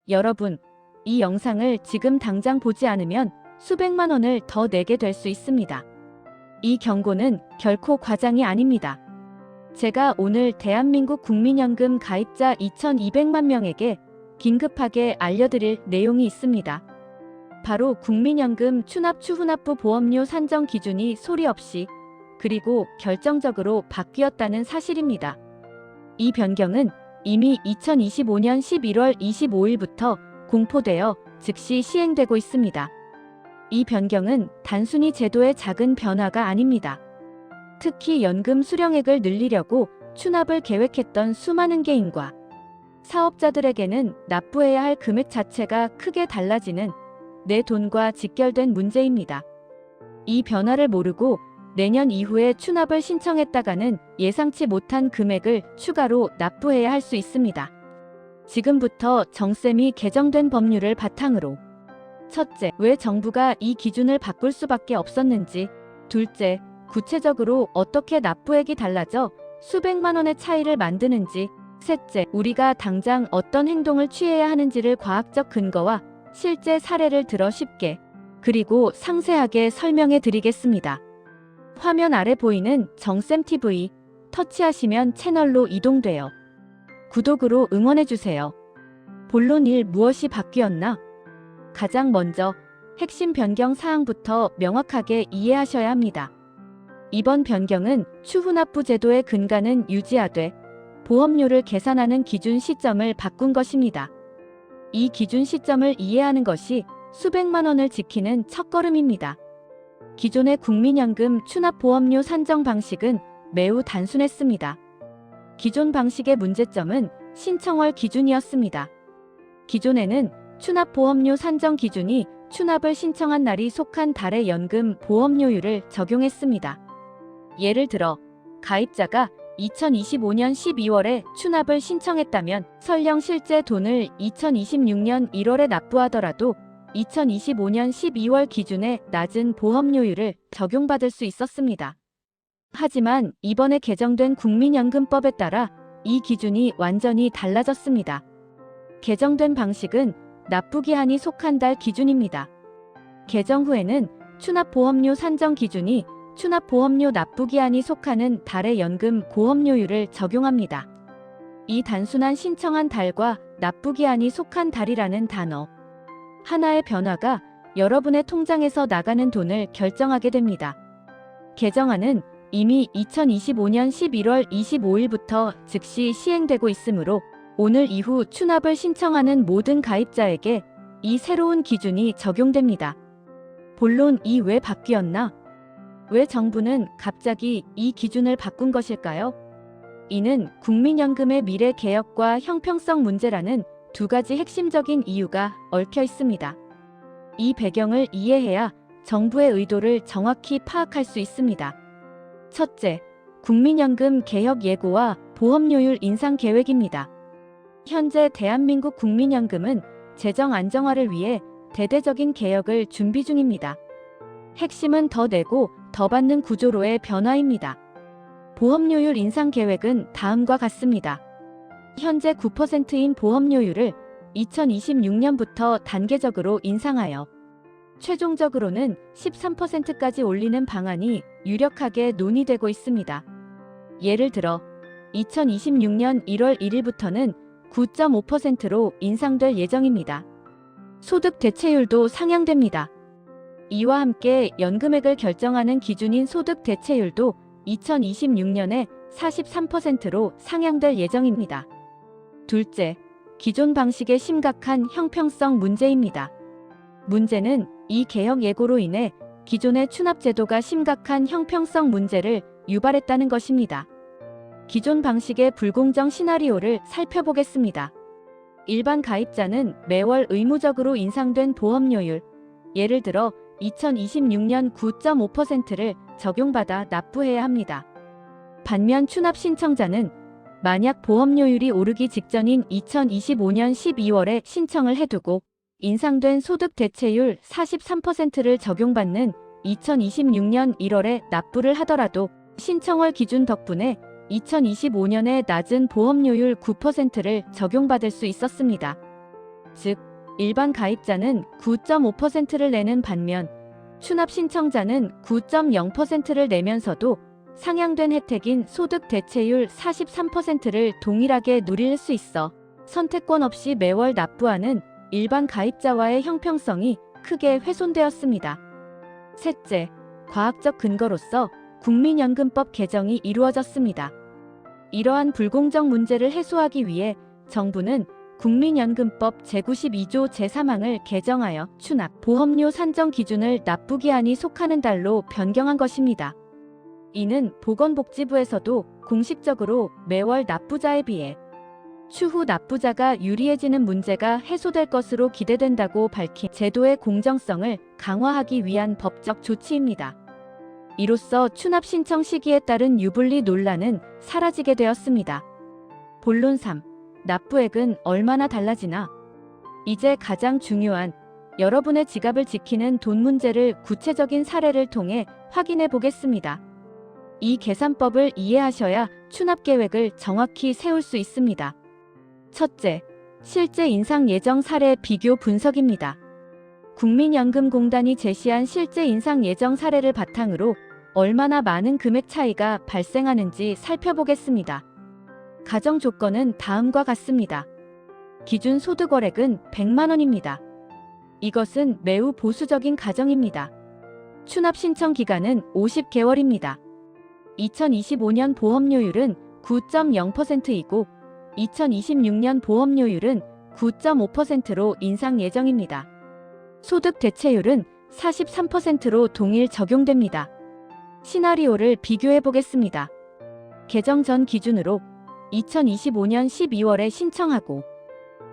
여러분, 이 영상을 지금 당장 보지 않으면 수백만 원을 더 내게 될 수 있습니다. 이 경고는 결코 과장이 아닙니다. 제가 오늘 대한민국 국민연금 가입자 2200만 명에게 긴급하게 알려드릴 내용이 있습니다. 바로 국민연금 추납 추후납부 보험료 산정 기준이 소리 없이 그리고 결정적으로 바뀌었다는 사실입니다. 이 변경은 이미 2025년 11월 25일부터 공포되어 즉시 시행되고 있습니다. 이 변경은 단순히 제도의 작은 변화가 아닙니다. 특히 연금 수령액을 늘리려고 추납을 계획했던 수많은 개인과 사업자들에게는 납부해야 할 금액 자체가 크게 달라지는 내 돈과 직결된 문제입니다. 이 변화를 모르고 내년 이후에 추납을 신청했다가는 예상치 못한 금액을 추가로 납부해야 할 수 있습니다. 지금부터 정쌤이 개정된 법률을 바탕으로 첫째, 왜 정부가 이 기준을 바꿀 수밖에 없었는지, 둘째, 구체적으로 어떻게 납부액이 달라져 수백만 원의 차이를 만드는지, 셋째, 우리가 당장 어떤 행동을 취해야 하는지를 과학적 근거와 실제 사례를 들어 쉽게 그리고 상세하게 설명해 드리겠습니다. 화면 아래 보이는 정쌤TV 터치하시면 채널로 이동돼요. 구독으로 응원해주세요. 본론 1. 무엇이 바뀌었나? 가장 먼저 핵심 변경 사항부터 명확하게 이해하셔야 합니다. 이번 변경은 추후납부 제도의 근간은 유지하되 보험료를 계산하는 기준 시점을 바꾼 것입니다. 이 기준 시점을 이해하는 것이 수백만 원을 지키는 첫걸음입니다. 기존의 국민연금 추납보험료 산정 방식은 매우 단순했습니다. 기존 방식의 문제점은 신청월 기준이었습니다. 기존에는 추납보험료 산정 기준이 추납을 신청한 날이 속한 달의 연금 보험료율을 적용했습니다. 예를 들어 가입자가 2025년 12월에 추납을 신청했다면 설령 실제 돈을 2026년 1월에 납부하더라도 2025년 12월 기준의 낮은 보험료율을 적용받을 수 있었습니다. 하지만 이번에 개정된 국민연금법에 따라 이 기준이 완전히 달라졌습니다. 개정된 방식은 납부기한이 속한 달 기준입니다. 개정 후에는 추납보험료 산정 기준이 추납보험료 납부기한이 속하는 달의 연금 보험료율을 적용합니다. 이 단순한 신청한 달과 납부기한이 속한 달이라는 단어 하나의 변화가 여러분의 통장에서 나가는 돈을 결정하게 됩니다. 개정안은 이미 2025년 11월 25일부터 즉시 시행되고 있으므로 오늘 이후 추납을 신청하는 모든 가입자에게 이 새로운 기준이 적용됩니다. 본론 2. 왜 바뀌었나? 왜 정부는 갑자기 이 기준을 바꾼 것일까요? 이는 국민연금의 미래 개혁과 형평성 문제라는 두 가지 핵심적인 이유가 얽혀 있습니다. 이 배경을 이해해야 정부의 의도를 정확히 파악할 수 있습니다. 첫째, 국민연금 개혁 예고와 보험료율 인상 계획입니다. 현재 대한민국 국민연금은 재정 안정화를 위해 대대적인 개혁을 준비 중입니다. 핵심은 더 내고 더 받는 구조로의 변화입니다. 보험료율 인상 계획은 다음과 같습니다. 현재 9%인 보험료율을 2026년부터 단계적으로 인상하여 최종적으로는 13%까지 올리는 방안이 유력하게 논의되고 있습니다. 예를 들어 2026년 1월 1일부터는 9.5%로 인상될 예정입니다. 소득 대체율도 상향됩니다. 이와 함께 연금액을 결정하는 기준인 소득 대체율도 2026년에 43%로 상향될 예정입니다. 둘째, 기존 방식의 심각한 형평성 문제입니다. 문제는 이 개혁 예고로 인해 기존의 추납제도가 심각한 형평성 문제를 유발했다는 것입니다. 기존 방식의 불공정 시나리오를 살펴보겠습니다. 일반 가입자는 매월 의무적으로 인상된 보험료율, 예를 들어 2026년 9.5%를 적용받아 납부해야 합니다. 반면 추납 신청자는 만약 보험료율이 오르기 직전인 2025년 12월에 신청을 해두고 인상된 소득 대체율 43%를 적용받는 2026년 1월에 납부를 하더라도 신청월 기준 덕분에 2025년에 낮은 보험료율 9%를 적용받을 수 있었습니다. 즉 일반 가입자는 9.5%를 내는 반면 추납 신청자는 9.0%를 내면서도 상향된 혜택인 소득 대체율 43%를 동일하게 누릴 수 있어 선택권 없이 매월 납부하는 일반 가입자와의 형평성이 크게 훼손되었습니다. 셋째, 과학적 근거로서 국민연금법 개정이 이루어졌습니다. 이러한 불공정 문제를 해소하기 위해 정부는 국민연금법 제92조 제3항을 개정하여 추납, 보험료 산정 기준을 납부기한이 속하는 달로 변경한 것입니다. 이는 보건복지부에서도 공식적으로 매월 납부자에 비해 추후 납부자가 유리해지는 문제가 해소될 것으로 기대된다고 밝힌 제도의 공정성을 강화하기 위한 법적 조치입니다. 이로써 추납 신청 시기에 따른 유불리 논란은 사라지게 되었습니다. 본론 3. 납부액은 얼마나 달라지나? 이제 가장 중요한 여러분의 지갑을 지키는 돈 문제를 구체적인 사례를 통해 확인해 보겠습니다. 이 계산법을 이해하셔야 추납 계획을 정확히 세울 수 있습니다. 첫째, 실제 인상 예정 사례 비교 분석입니다. 국민연금공단이 제시한 실제 인상 예정 사례를 바탕으로 얼마나 많은 금액 차이가 발생하는지 살펴보겠습니다. 가정 조건은 다음과 같습니다. 기준 소득월액은 100만 원입니다. 이것은 매우 보수적인 가정입니다. 추납 신청 기간은 50개월입니다. 2025년 보험료율은 9.0%이고 2026년 보험료율은 9.5%로 인상 예정입니다. 소득 대체율은 43%로 동일 적용됩니다. 시나리오를 비교해 보겠습니다. 개정 전 기준으로 2025년 12월에 신청하고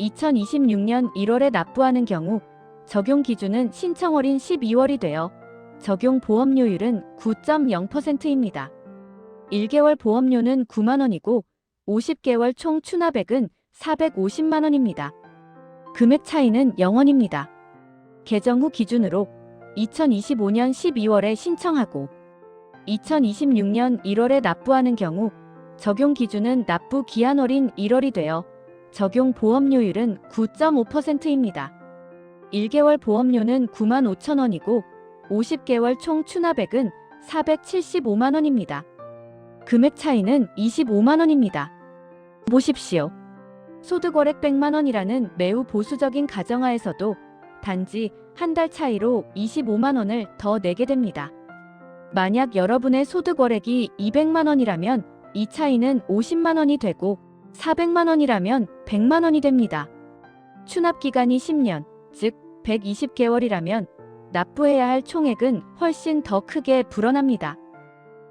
2026년 1월에 납부하는 경우 적용 기준은 신청월인 12월이 되어 적용 보험료율은 9.0%입니다. 1개월 보험료는 9만 원이고 50개월 총 추납액은 450만 원입니다. 금액 차이는 0원입니다. 개정 후 기준으로 2025년 12월에 신청하고 2026년 1월에 납부하는 경우 적용 기준은 납부 기한월인 1월이 되어 적용 보험료율은 9.5%입니다. 1개월 보험료는 9만 5천 원이고 50개월 총 추납액은 475만 원입니다. 금액 차이는 25만 원입니다. 보십시오. 소득월액 100만 원이라는 매우 보수적인 가정하에서도 단지 한 달 차이로 25만 원을 더 내게 됩니다. 만약 여러분의 소득월액이 200만 원이라면 이 차이는 50만 원이 되고 400만 원이라면 100만 원이 됩니다. 추납 기간이 10년, 즉 120개월이라면 납부해야 할 총액은 훨씬 더 크게 불어납니다.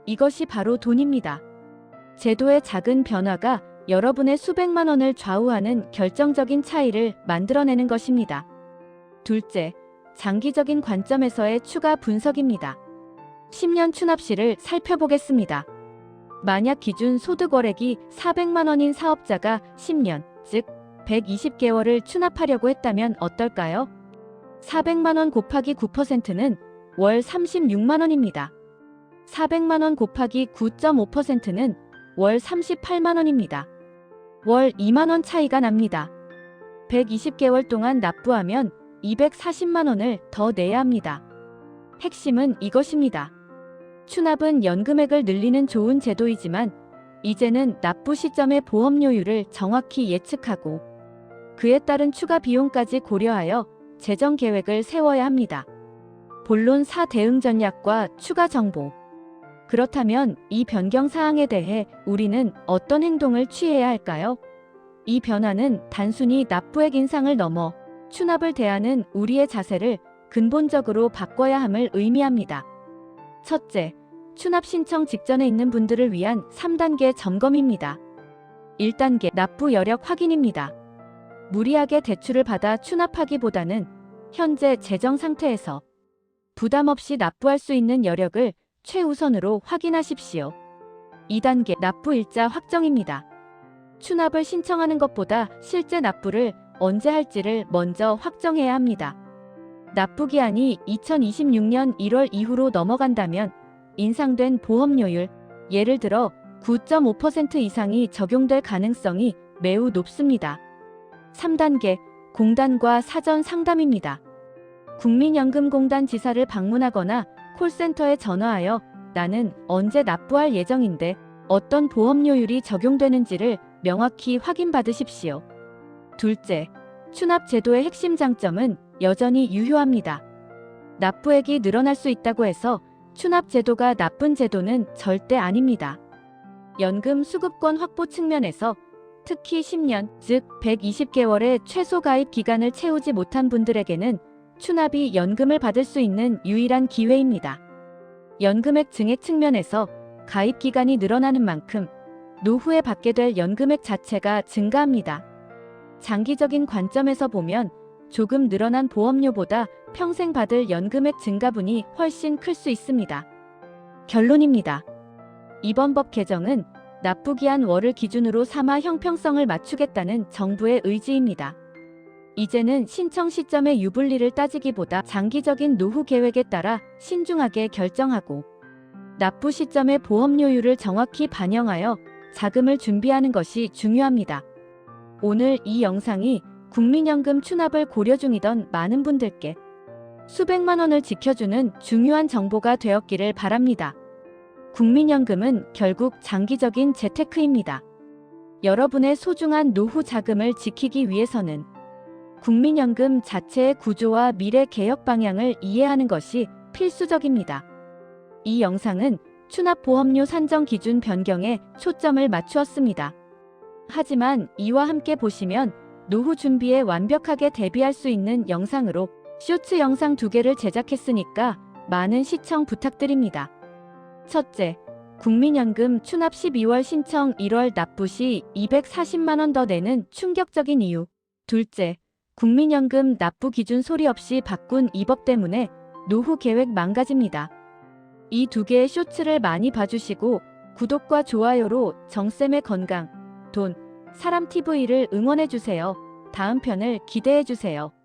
이것이 바로 돈입니다. 제도의 작은 변화가 여러분의 수백만 원을 좌우하는 결정적인 차이를 만들어내는 것입니다. 둘째, 장기적인 관점에서의 추가 분석입니다. 10년 추납시를 살펴보겠습니다. 만약 기준 소득월액이 400만 원인 사업자가 10년, 즉 120개월을 추납하려고 했다면 어떨까요? 400만 원 곱하기 9%는 월 36만 원입니다. 400만 원 곱하기 9.5%는 월 38만 원입니다. 월 2만 원 차이가 납니다. 120개월 동안 납부하면 240만 원을 더 내야 합니다. 핵심은 이것입니다. 추납은 연금액을 늘리는 좋은 제도이지만 이제는 납부 시점의 보험료율을 정확히 예측하고 그에 따른 추가 비용까지 고려하여 재정 계획을 세워야 합니다. 본론 4 대응 전략과 추가 정보. 그렇다면 이 변경 사항에 대해 우리는 어떤 행동을 취해야 할까요? 이 변화는 단순히 납부액 인상을 넘어 추납을 대하는 우리의 자세를 근본적으로 바꿔야 함을 의미합니다. 첫째, 추납 신청 직전에 있는 분들을 위한 3단계 점검입니다. 1단계 납부 여력 확인입니다. 무리하게 대출을 받아 추납하기보다는 현재 재정 상태에서 부담 없이 납부할 수 있는 여력을 최우선으로 확인하십시오. 2단계 납부 일자 확정입니다. 추납을 신청하는 것보다 실제 납부를 언제 할지를 먼저 확정해야 합니다. 납부 기한이 2026년 1월 이후로 넘어간다면 인상된 보험료율, 예를 들어 9.5% 이상이 적용될 가능성이 매우 높습니다. 3단계 공단과 사전 상담입니다. 국민연금공단 지사를 방문하거나 콜센터에 전화하여 나는 언제 납부할 예정인데 어떤 보험료율이 적용되는지를 명확히 확인받으십시오. 둘째, 추납 제도의 핵심 장점은 여전히 유효합니다. 납부액이 늘어날 수 있다고 해서 추납 제도가 나쁜 제도는 절대 아닙니다. 연금 수급권 확보 측면에서 특히 10년, 즉 120개월의 최소 가입 기간을 채우지 못한 분들에게는 추납이 연금을 받을 수 있는 유일한 기회입니다. 연금액 증액 측면에서 가입 기간이 늘어나는 만큼 노후에 받게 될 연금액 자체가 증가합니다. 장기적인 관점에서 보면 조금 늘어난 보험료보다 평생 받을 연금액 증가분이 훨씬 클 수 있습니다. 결론입니다. 이번 법 개정은 납부기한 월을 기준으로 삼아 형평성을 맞추겠다는 정부의 의지입니다. 이제는 신청 시점의 유불리를 따지기보다 장기적인 노후 계획에 따라 신중하게 결정하고 납부 시점의 보험료율을 정확히 반영하여 자금을 준비하는 것이 중요합니다. 오늘 이 영상이 국민연금 추납을 고려 중이던 많은 분들께 수백만 원을 지켜주는 중요한 정보가 되었기를 바랍니다. 국민연금은 결국 장기적인 재테크입니다. 여러분의 소중한 노후 자금을 지키기 위해서는 국민연금 자체의 구조와 미래 개혁 방향을 이해하는 것이 필수적입니다. 이 영상은 추납보험료 산정 기준 변경에 초점을 맞추었습니다. 하지만 이와 함께 보시면 노후 준비에 완벽하게 대비할 수 있는 영상으로 쇼츠 영상 2개를 제작했으니까 많은 시청 부탁드립니다. 첫째, 국민연금 추납 12월 신청 1월 납부 시 240만 원 더 내는 충격적인 이유. 둘째, 국민연금 납부 기준 소리 없이 바꾼 이 법 때문에 노후 계획 망가집니다. 이 2개의 쇼츠를 많이 봐주시고 구독과 좋아요로 정쌤의 건강, 돈, 사람 TV를 응원해주세요. 다음 편을 기대해주세요.